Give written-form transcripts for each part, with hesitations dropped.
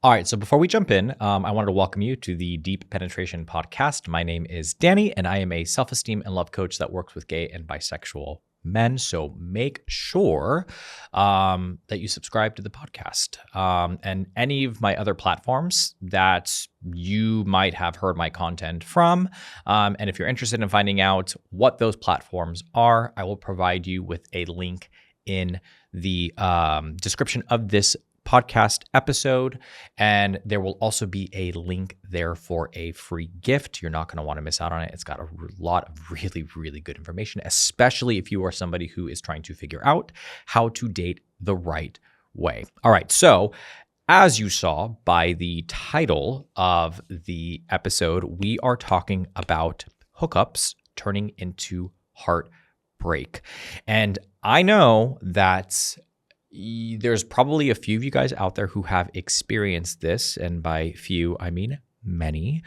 All right, so before we jump in, I wanted to welcome you to the Deep Penetration Podcast. My name is Danny, and I am a self-esteem and love coach that works with gay and bisexual men. So make sure that you subscribe to the podcast and any of my other platforms that you might have heard my content from. And if you're interested in finding out what those platforms are, I will provide you with a link in the description of this podcast episode, and there will also be a link there for a free gift. You're not going to want to miss out on it. It's got a lot of really, really good information, especially if you are somebody who is trying to figure out how to date the right way. All right, so as you saw by the title of the episode, we are talking about hookups turning into heartbreak. And I know that there's probably a few of you guys out there who have experienced this, and by few, I mean many.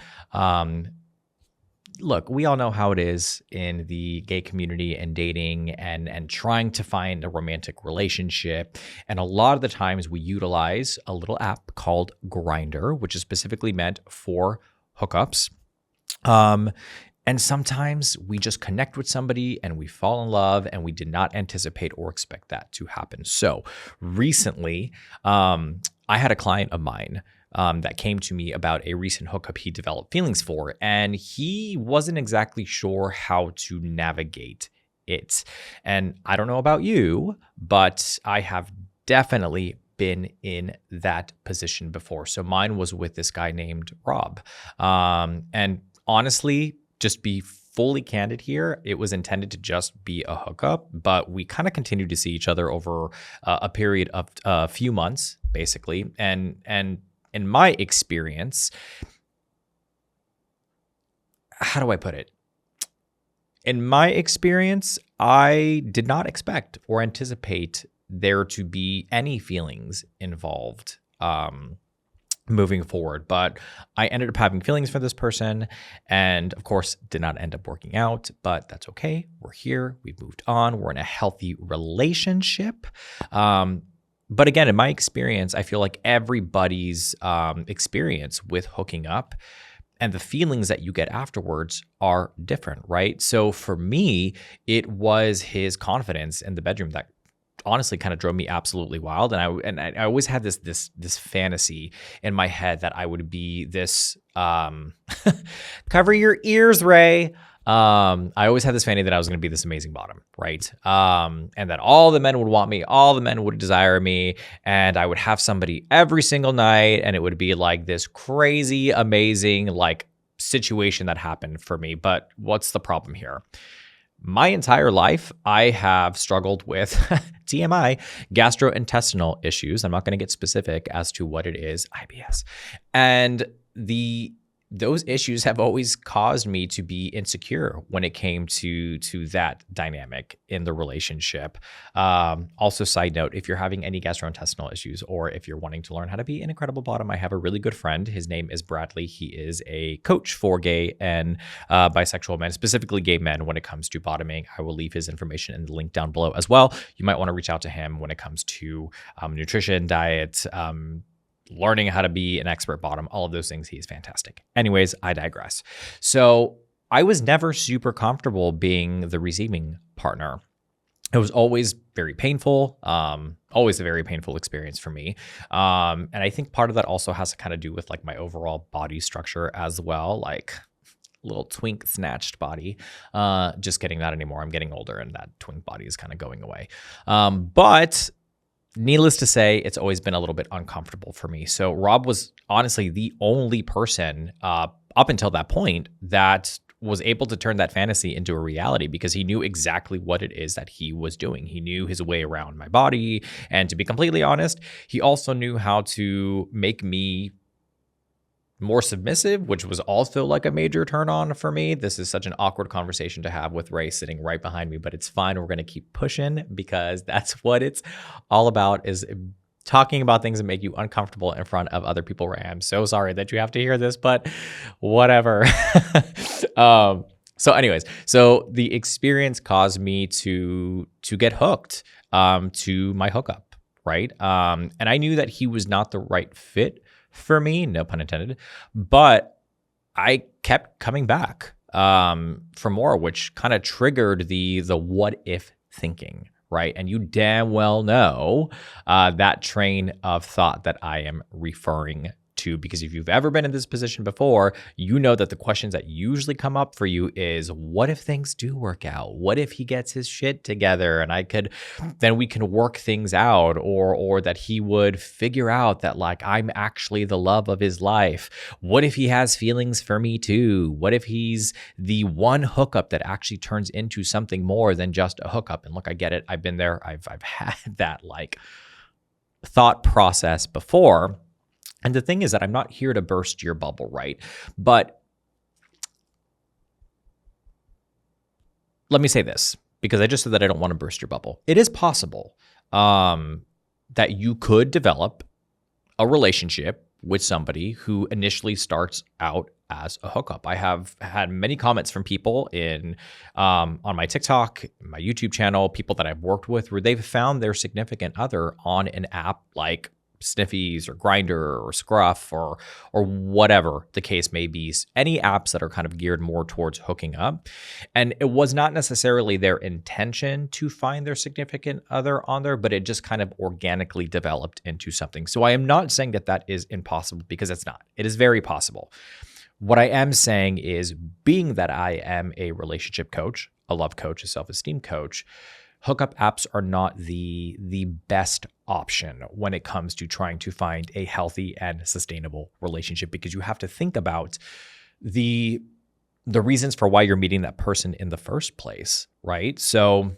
Look, we all know how it is in the gay community and dating and trying to find a romantic relationship. And a lot of the times we utilize a little app called Grindr, which is specifically meant for hookups. And sometimes we just connect with somebody and we fall in love and we did not anticipate or expect that to happen. So recently, I had a client of mine that came to me about a recent hookup he developed feelings for, and he wasn't exactly sure how to navigate it. And I don't know about you, but I have definitely been in that position before. So mine was with this guy named Rob. And honestly, just be fully candid here, it was intended to just be a hookup, but we kind of continued to see each other over a period of a few months, basically. And in my experience, how do I put it? In my experience, I did not expect or anticipate there to be any feelings involved moving forward, but I ended up having feelings for this person, and of course did not end up working out, but that's okay. We're here, we've moved on, we're in a healthy relationship. But again, in my experience, I feel like everybody's experience with hooking up and the feelings that you get afterwards are different, right? So for me, it was his confidence in the bedroom that honestly kind of drove me absolutely wild. And I always had this fantasy in my head that I would be this, cover your ears, Ray. I always had this fantasy that I was going to be this amazing bottom, right? And that all the men would want me, all the men would desire me, and I would have somebody every single night, and it would be like this crazy, amazing, like situation that happened for me. But what's the problem here? My entire life, I have struggled with TMI, gastrointestinal issues. I'm not going to get specific as to what it is, IBS. And those issues have always caused me to be insecure when it came to that dynamic in the relationship. Also, side note, if you're having any gastrointestinal issues or if you're wanting to learn how to be an incredible bottom, I have a really good friend. His name is Bradley. He is a coach for gay and bisexual men, specifically gay men when it comes to bottoming. I will leave his information in the link down below as well. You might want to reach out to him when it comes to nutrition, diet, learning how to be an expert bottom, all of those things. He is fantastic. Anyways, I digress. So I was never super comfortable being the receiving partner. It was always very painful, always a very painful experience for me. And I think part of that also has to kind of do with like my overall body structure as well, like little twink snatched body. Just getting that anymore. I'm getting older and that twink body is kind of going away. But needless to say, it's always been a little bit uncomfortable for me. So Rob was honestly the only person up until that point that was able to turn that fantasy into a reality because he knew exactly what it is that he was doing. He knew his way around my body. And to be completely honest, he also knew how to make me more submissive, which was also like a major turn on for me. This is such an awkward conversation to have with Ray sitting right behind me, but it's fine. We're going to keep pushing because that's what it's all about, is talking about things that make you uncomfortable in front of other people. Ray, I'm so sorry that you have to hear this, but whatever. So anyways, so the experience caused me to get hooked to my hookup, right? And I knew that he was not the right fit for me, no pun intended, but I kept coming back for more, which kind of triggered the what if thinking, right? And you damn well know that train of thought that I am referring to, because if you've ever been in this position before, you know that the questions that usually come up for you is, what if things do work out? What if he gets his shit together and then we can work things out, or that he would figure out that like I'm actually the love of his life. What if he has feelings for me too? What if he's the one hookup that actually turns into something more than just a hookup? And look, I get it. I've been there. I've had that like thought process before. And the thing is that I'm not here to burst your bubble, right? But let me say this, because I just said that I don't want to burst your bubble. It is possible that you could develop a relationship with somebody who initially starts out as a hookup. I have had many comments from people on my TikTok, my YouTube channel, people that I've worked with, where they've found their significant other on an app like Sniffies or Grindr or Scruff or whatever the case may be, any apps that are kind of geared more towards hooking up. And it was not necessarily their intention to find their significant other on there, but it just kind of organically developed into something. So I am not saying that that is impossible, because it's not. It is very possible. What I am saying is, being that I am a relationship coach, a love coach, a self-esteem coach, hookup apps are not the best option when it comes to trying to find a healthy and sustainable relationship, because you have to think about the reasons for why you're meeting that person in the first place, right? So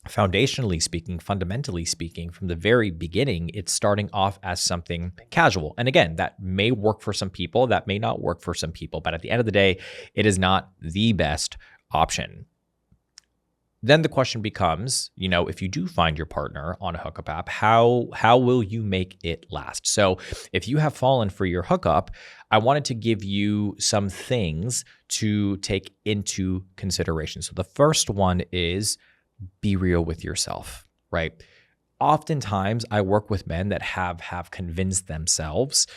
foundationally speaking, fundamentally speaking, from the very beginning, it's starting off as something casual. And again, that may work for some people, that may not work for some people, but at the end of the day, it is not the best option. Then the question becomes, if you do find your partner on a hookup app, how will you make it last? So if you have fallen for your hookup, I wanted to give you some things to take into consideration. So the first one is, be real with yourself, right? Oftentimes I work with men that have convinced themselves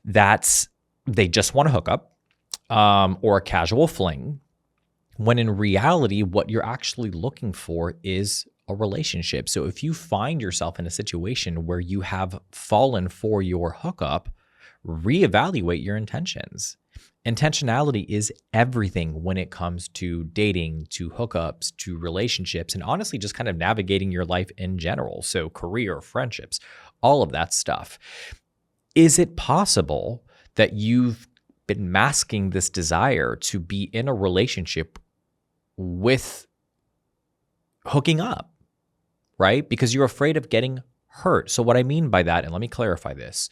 that they just want to hook up or a casual fling, when in reality, what you're actually looking for is a relationship. So if you find yourself in a situation where you have fallen for your hookup, reevaluate your intentions. Intentionality is everything when it comes to dating, to hookups, to relationships, and honestly, just kind of navigating your life in general. So career, friendships, all of that stuff. Is it possible that you've been masking this desire to be in a relationship with hooking up, right? Because you're afraid of getting hurt. So what I mean by that, and let me clarify this,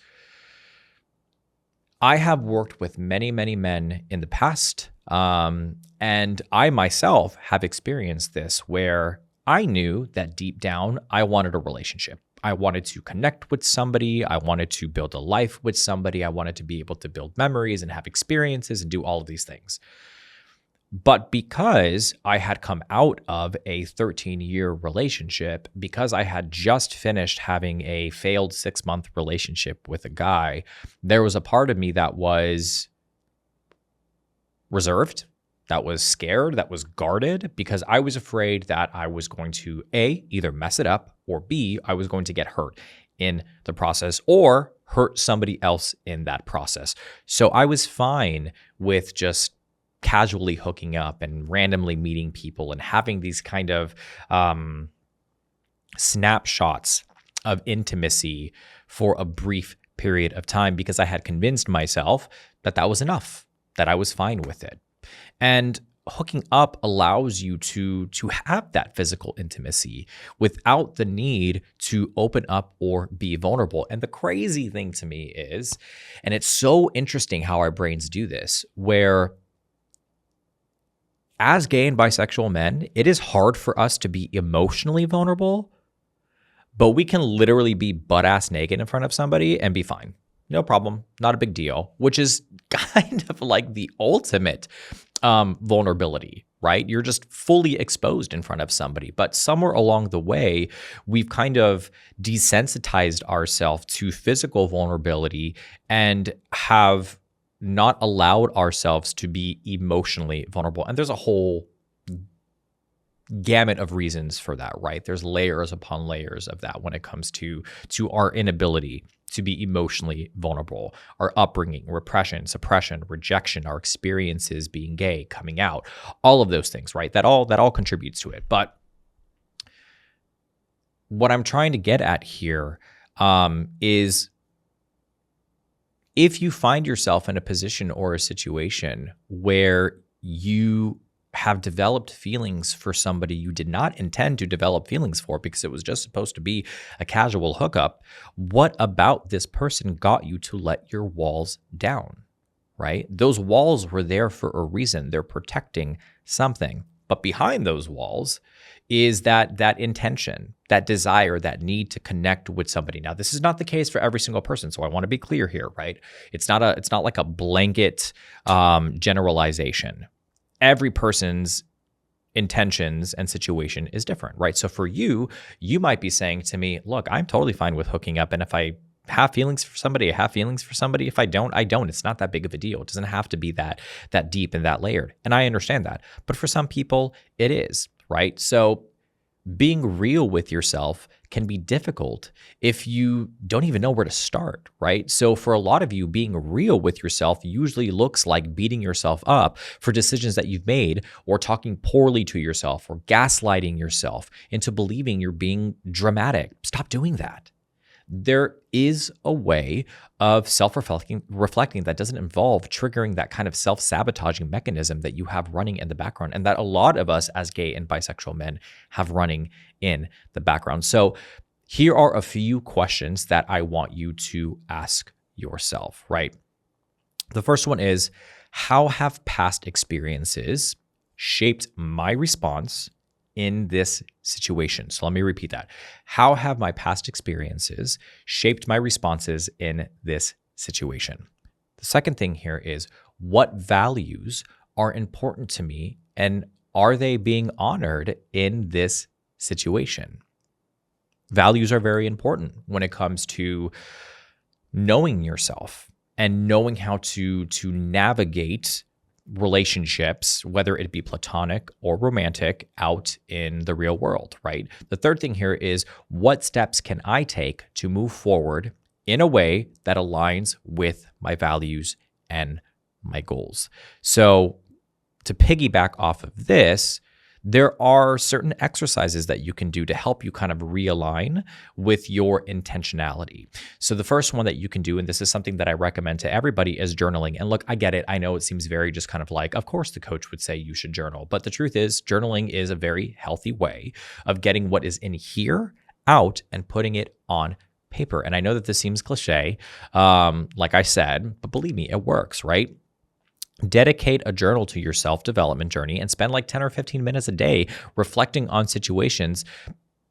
I have worked with many, many men in the past, and I myself have experienced this, where I knew that deep down, I wanted a relationship. I wanted to connect with somebody. I wanted to build a life with somebody. I wanted to be able to build memories and have experiences and do all of these things. But because I had come out of a 13-year relationship, because I had just finished having a failed 6-month relationship with a guy, there was a part of me that was reserved, that was scared, that was guarded, because I was afraid that I was going to A, either mess it up, or B, I was going to get hurt in the process or hurt somebody else in that process. So I was fine with just casually hooking up and randomly meeting people and having these kind of snapshots of intimacy for a brief period of time, because I had convinced myself that that was enough, that I was fine with it. And hooking up allows you to have that physical intimacy without the need to open up or be vulnerable. And the crazy thing to me is, and it's so interesting how our brains do this, where as gay and bisexual men, it is hard for us to be emotionally vulnerable, but we can literally be butt-ass naked in front of somebody and be fine. No problem. Not a big deal, which is kind of like the ultimate vulnerability, right? You're just fully exposed in front of somebody. But somewhere along the way, we've kind of desensitized ourselves to physical vulnerability and have not allowed ourselves to be emotionally vulnerable. And there's a whole gamut of reasons for that, right? There's layers upon layers of that when it comes to our inability to be emotionally vulnerable, our upbringing, repression, suppression, rejection, our experiences being gay, coming out, all of those things, right? That all contributes to it. But what I'm trying to get at here is if you find yourself in a position or a situation where you have developed feelings for somebody you did not intend to develop feelings for because it was just supposed to be a casual hookup, what about this person got you to let your walls down, right? Those walls were there for a reason. They're protecting something. But behind those walls is that intention, that desire, that need to connect with somebody. Now, this is not the case for every single person, so I want to be clear here, right? It's not like a blanket generalization. Every person's intentions and situation is different, right? So for you, you might be saying to me, look, I'm totally fine with hooking up. And if I have feelings for somebody, I have feelings for somebody. If I don't, I don't. It's not that big of a deal. It doesn't have to be that deep and that layered. And I understand that. But for some people, it is, right? So being real with yourself can be difficult if you don't even know where to start, right? So for a lot of you, being real with yourself usually looks like beating yourself up for decisions that you've made, or talking poorly to yourself, or gaslighting yourself into believing you're being dramatic. Stop doing that. There is a way of self-reflecting that doesn't involve triggering that kind of self-sabotaging mechanism that you have running in the background, and that a lot of us as gay and bisexual men have running in the background. So here are a few questions that I want you to ask yourself, right? The first one is, how have past experiences shaped my response in this situation? So let me repeat that. How have my past experiences shaped my responses in this situation? The second thing here is, what values are important to me, and are they being honored in this situation? Values are very important when it comes to knowing yourself and knowing how to navigate relationships, whether it be platonic or romantic, out in the real world, right? The third thing here is, what steps can I take to move forward in a way that aligns with my values and my goals? So to piggyback off of this, there are certain exercises that you can do to help you kind of realign with your intentionality. So the first one that you can do, and this is something that I recommend to everybody, is journaling. And look, I get it. I know it seems very just kind of like, of course the coach would say you should journal. But the truth is, journaling is a very healthy way of getting what is in here out and putting it on paper. And I know that this seems cliche, like I said, but believe me, it works, right? Dedicate a journal to your self-development journey and spend like 10 or 15 minutes a day reflecting on situations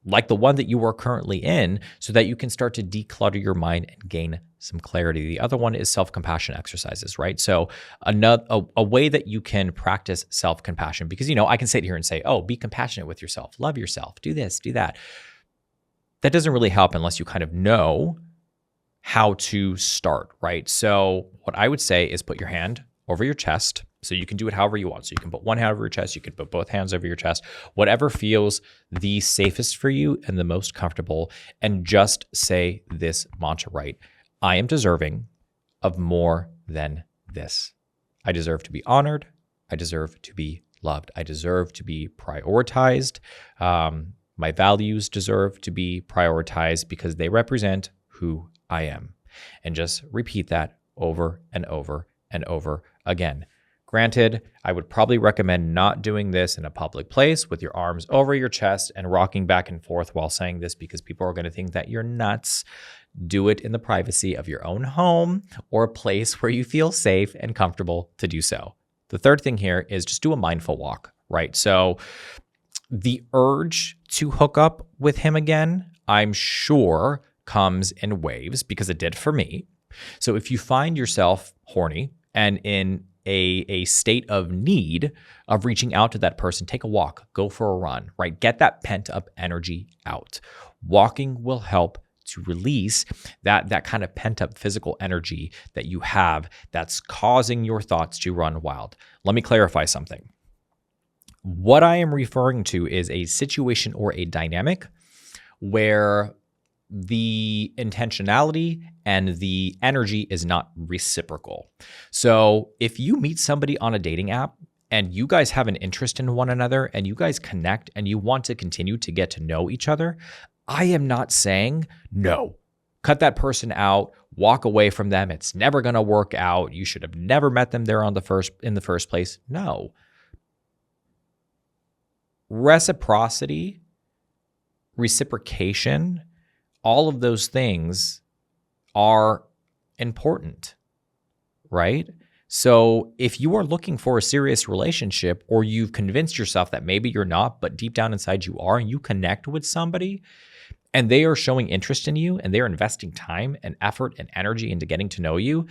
like the one that you are currently in, so that you can start to declutter your mind and gain some clarity. The other one is self-compassion exercises, right? So a way that you can practice self-compassion, because, I can sit here and say, oh, be compassionate with yourself, love yourself, do this, do that. That doesn't really help unless you kind of know how to start, right? So what I would say is put your hand over your chest. So you can do it however you want. So you can put one hand over your chest, you can put both hands over your chest, whatever feels the safest for you and the most comfortable, and just say this mantra, right? I am deserving of more than this. I deserve to be honored. I deserve to be loved. I deserve to be prioritized. My values deserve to be prioritized because they represent who I am. And just repeat that over and over and over again. Granted, I would probably recommend not doing this in a public place with your arms over your chest and rocking back and forth while saying this, because people are going to think that you're nuts. Do it in the privacy of your own home or a place where you feel safe and comfortable to do so. The third thing here is just do a mindful walk, right? So the urge to hook up with him again, I'm sure, comes in waves, because it did for me. So if you find yourself horny and in a state of need of reaching out to that person, take a walk, go for a run, right? Get that pent up energy out. Walking will help to release that kind of pent up physical energy that you have that's causing your thoughts to run wild. Let me clarify something. What I am referring to is a situation or a dynamic where the intentionality and the energy is not reciprocal. So if you meet somebody on a dating app and you guys have an interest in one another and you guys connect and you want to continue to get to know each other, I am not saying no. Cut that person out, walk away from them. It's never going to work out. You should have never met them there in the first place. No. Reciprocity, reciprocation, all of those things are important, right? So if you are looking for a serious relationship, or you've convinced yourself that maybe you're not, but deep down inside you are, and you connect with somebody and they are showing interest in you and they're investing time and effort and energy into getting to know you,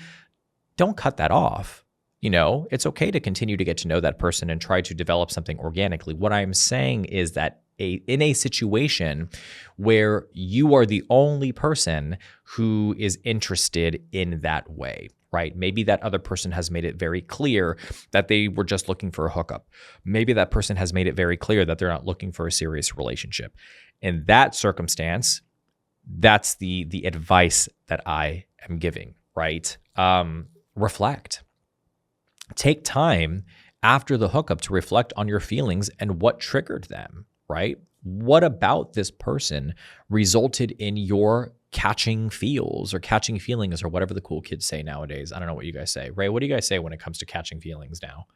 don't cut that off. It's okay to continue to get to know that person and try to develop something organically. What I'm saying is that in a situation where you are the only person who is interested in that way, right? Maybe that other person has made it very clear that they were just looking for a hookup. Maybe that person has made it very clear that they're not looking for a serious relationship. In that circumstance, that's the advice that I am giving, right? Reflect. Take time after the hookup to reflect on your feelings and what triggered them, right? What about this person resulted in your catching feels or catching feelings or whatever the cool kids say nowadays? I don't know what you guys say. Ray, what do you guys say when it comes to catching feelings now?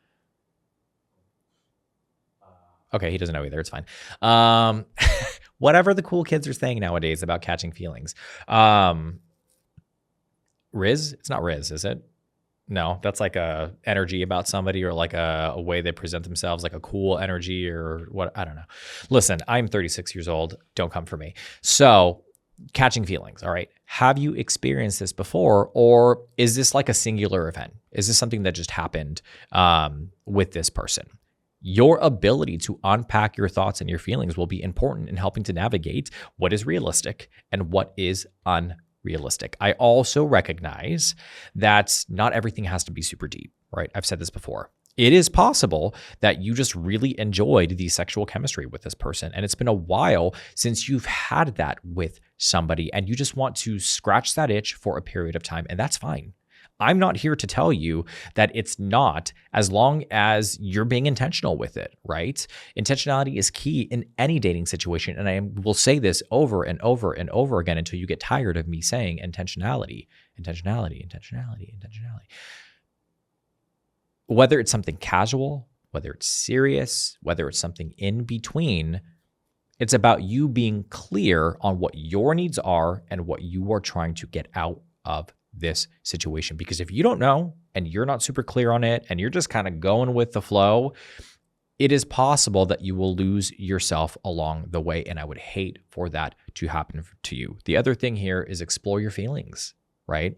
Okay, he doesn't know either. It's fine. Whatever the cool kids are saying nowadays about catching feelings. Riz? It's not Riz, is it? No, that's like a energy about somebody, or like a way they present themselves, like a cool energy or what, I don't know. Listen, I'm 36 years old. Don't come for me. So catching feelings, all right. Have you experienced this before, or is this like a singular event? Is this something that just happened with this person? Your ability to unpack your thoughts and your feelings will be important in helping to navigate what is realistic and what is unrealistic. I also recognize that not everything has to be super deep, right? I've said this before. It is possible that you just really enjoyed the sexual chemistry with this person, and it's been a while since you've had that with somebody, and you just want to scratch that itch for a period of time, and that's fine. I'm not here to tell you that it's not, as long as you're being intentional with it, right? Intentionality is key in any dating situation. And I will say this over and over and over again until you get tired of me saying intentionality, intentionality, intentionality, intentionality. Whether it's something casual, whether it's serious, whether it's something in between, it's about you being clear on what your needs are and what you are trying to get out of this situation. Because if you don't know and you're not super clear on it and you're just kind of going with the flow, it is possible that you will lose yourself along the way. And I would hate for that to happen to you. The other thing here is explore your feelings, right?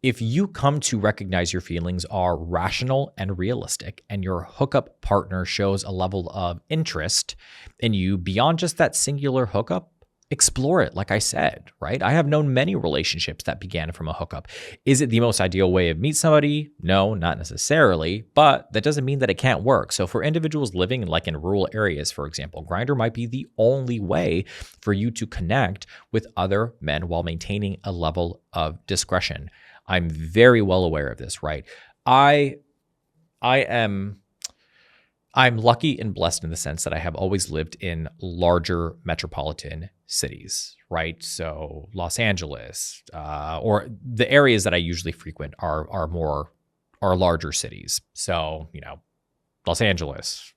If you come to recognize your feelings are rational and realistic, and your hookup partner shows a level of interest in you beyond just that singular hookup, explore it. Like I said, right? I have known many relationships that began from a hookup. Is it the most ideal way of meet somebody? No, not necessarily, but that doesn't mean that it can't work. So for individuals living like in rural areas, for example, Grindr might be the only way for you to connect with other men while maintaining a level of discretion. I'm very well aware of this, right? I'm lucky and blessed in the sense that I have always lived in larger metropolitan cities, right? So Los Angeles, or the areas that I usually frequent are larger cities. So, Los Angeles,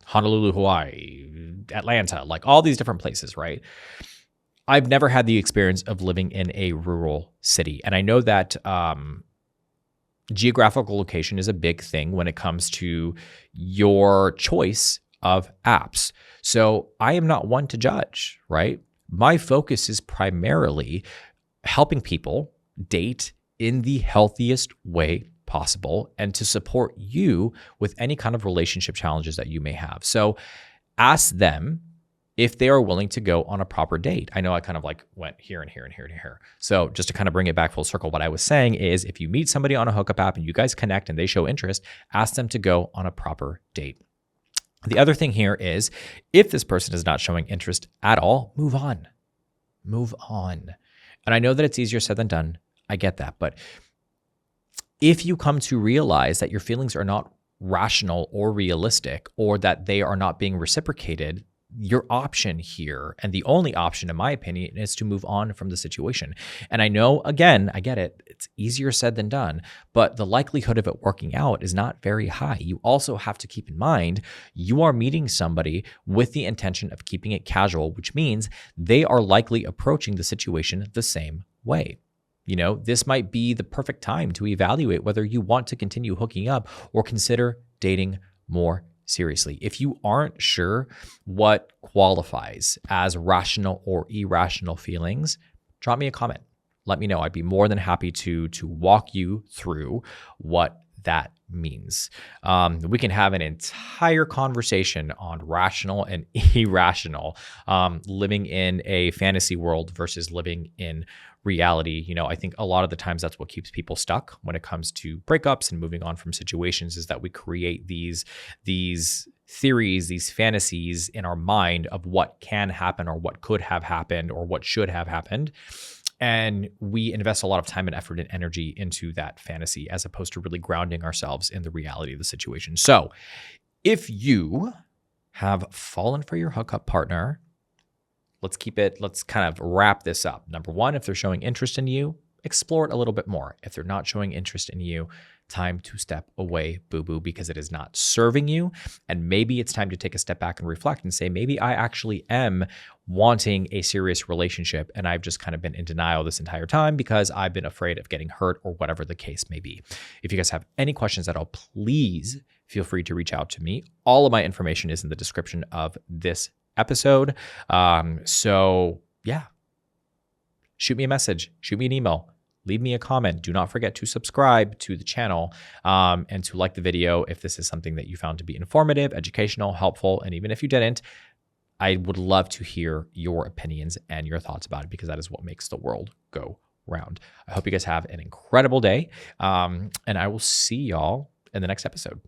Honolulu, Hawaii, Atlanta, like all these different places, right? I've never had the experience of living in a rural city. And I know that geographical location is a big thing when it comes to your choice of apps. So I am not one to judge, right? My focus is primarily helping people date in the healthiest way possible and to support you with any kind of relationship challenges that you may have. So ask them if they are willing to go on a proper date. I know I kind of like went here and here and here and here. So just to kind of bring it back full circle, what I was saying is if you meet somebody on a hookup app and you guys connect and they show interest, ask them to go on a proper date. The other thing here is if this person is not showing interest at all, move on. Move on. And I know that it's easier said than done. I get that. But if you come to realize that your feelings are not rational or realistic, or that they are not being reciprocated, your option here, and the only option in my opinion, is to move on from the situation. And I know, again, I get it, it's easier said than done, but the likelihood of it working out is not very high. You also have to keep in mind, you are meeting somebody with the intention of keeping it casual, which means they are likely approaching the situation the same way. You know, this might be the perfect time to evaluate whether you want to continue hooking up or consider dating more seriously. If you aren't sure what qualifies as rational or irrational feelings, drop me a comment. Let me know. I'd be more than happy to walk you through what that means. We can have an entire conversation on rational and irrational, living in a fantasy world versus living in reality. You know, I think a lot of the times that's what keeps people stuck when it comes to breakups and moving on from situations, is that we create these theories, these fantasies in our mind of what can happen or what could have happened or what should have happened. And we invest a lot of time and effort and energy into that fantasy as opposed to really grounding ourselves in the reality of the situation. So if you have fallen for your hookup partner, let's kind of wrap this up. Number one, if they're showing interest in you, explore it a little bit more. If they're not showing interest in you, time to step away, boo-boo, because it is not serving you. And maybe it's time to take a step back and reflect and say, maybe I actually am wanting a serious relationship and I've just kind of been in denial this entire time because I've been afraid of getting hurt or whatever the case may be. If you guys have any questions at all, please feel free to reach out to me. All of my information is in the description of this episode. So yeah, shoot me a message, shoot me an email, leave me a comment. Do not forget to subscribe to the channel and to like the video if this is something that you found to be informative, educational, helpful. And even if you didn't, I would love to hear your opinions and your thoughts about it, because that is what makes the world go round. I hope you guys have an incredible day, and I will see y'all in the next episode.